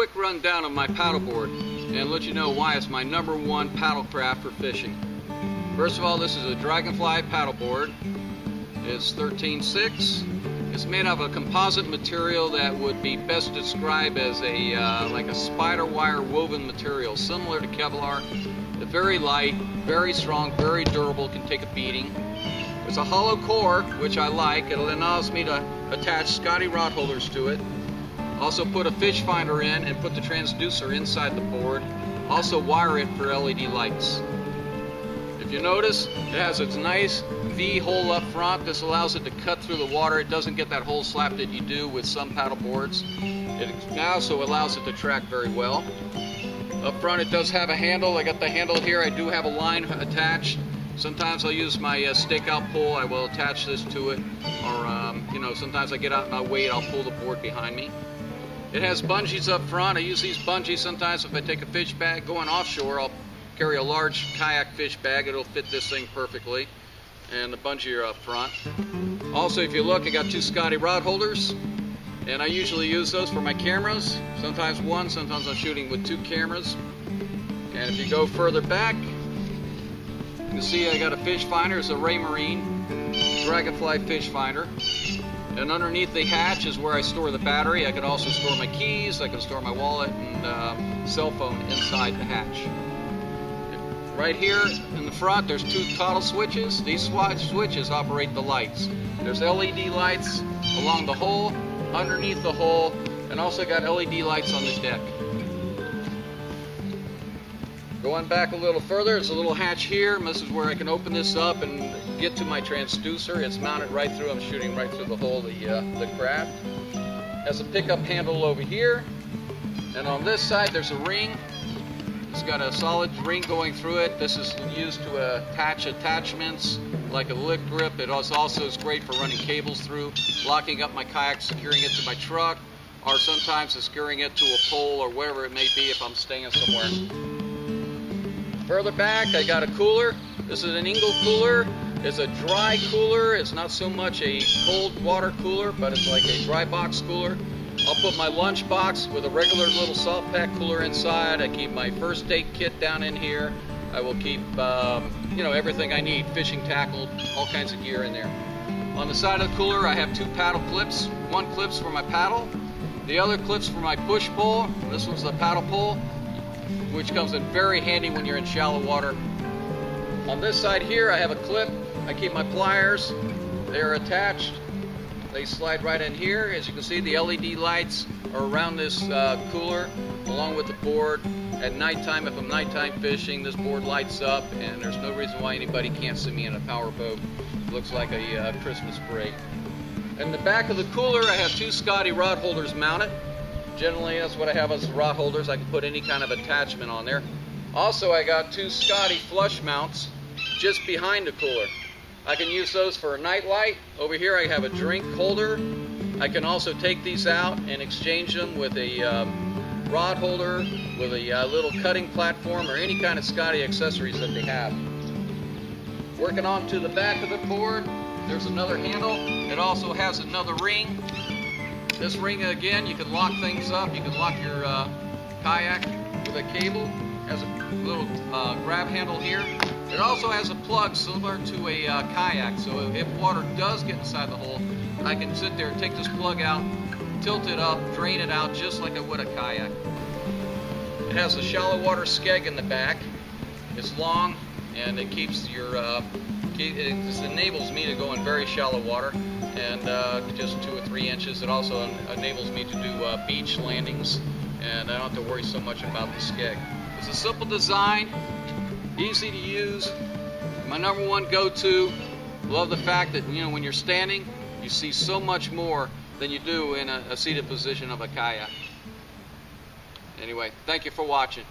quick rundown of my paddleboard and let you know why it's my #1 paddlecraft for fishing. First of all, this is a Dragonfly paddleboard. It's 13.6. It's made of a composite material that would be best described as a like a spider wire woven material, similar to Kevlar. It's very light, very strong, very durable, can take a beating. It's a hollow core, which I like. It allows me to attach Scotty rod holders to it. Also put a fish finder in and put the transducer inside the board. Also wire it for LED lights. If you notice, it has its nice V hole up front. This allows it to cut through the water. It doesn't get that hole slap that you do with some paddle boards. It also allows it to track very well. Up front it does have a handle. I got the handle here. I do have a line attached. Sometimes I'll use my stakeout pole. I will attach this to it. Or, you know, sometimes I get out and I'll wait. I'll pull the board behind me. It has bungees up front. I use these bungees sometimes if I take a fish bag going offshore. I'll carry a large kayak fish bag. It'll fit this thing perfectly. And the bungee are up front. Also, if you look, I got 2 Scotty rod holders. And I usually use those for my cameras. Sometimes one, sometimes I'm shooting with 2 cameras. And if you go further back, you can see I got a fish finder. It's a Ray Marine Dragonfly fish finder. And underneath the hatch is where I store the battery. I could also store my keys, I can store my wallet and cell phone inside the hatch. Right here in the front, there's 2 toggle switches. These switches operate the lights. There's LED lights along the hull, underneath the hull, and also got LED lights on the deck. Going back a little further, there's a little hatch here. This is where I can open this up and get to my transducer. It's mounted right through. I'm shooting right through the hull of the craft. Has a pickup handle over here. And on this side, there's a ring. It's got a solid ring going through it. This is used to attach attachments like a lip grip. It also is great for running cables through, locking up my kayak, securing it to my truck, or sometimes securing it to a pole or wherever it may be if I'm staying somewhere. Further back, I got a cooler. This is an Hinck cooler. It's a dry cooler. It's not so much a cold water cooler, but it's like a dry box cooler. I'll put my lunch box with a regular little salt pack cooler inside. I keep my first aid kit down in here. I will keep, you know, everything I need, fishing tackle, all kinds of gear in there. On the side of the cooler, I have 2 paddle clips. One clip's for my paddle. The other clip's for my push pole. This one's the paddle pole, which comes in very handy when you're in shallow water. On this side here, I have a clip. I keep my pliers. They're attached. They slide right in here. As you can see, the LED lights are around this cooler, along with the board. At nighttime, if I'm nighttime fishing, this board lights up, and there's no reason why anybody can't see me in a power boat. It looks like a Christmas parade. In the back of the cooler, I have 2 Scotty rod holders mounted. Generally, that's what I have as rod holders. I can put any kind of attachment on there. Also, I got 2 Scotty flush mounts just behind the cooler. I can use those for a night light. Over here, I have a drink holder. I can also take these out and exchange them with a rod holder, with a little cutting platform, or any kind of Scotty accessories that they have. Working on to the back of the board, there's another handle. It also has another ring. This ring, again, you can lock things up. You can lock your kayak with a cable. It has a little grab handle here. It also has a plug similar to a kayak, so if water does get inside the hole, I can sit there, take this plug out, tilt it up, drain it out just like I would a kayak. It has a shallow water skeg in the back. It's long, and it keeps your it just enables me to go in very shallow water, and just 2 or 3 inches. It also enables me to do beach landings, and I don't have to worry so much about the skeg. It's a simple design, easy to use, my #1 go-to. Love the fact that, you know, when you're standing, you see so much more than you do in a seated position of a kayak. Anyway, thank you for watching.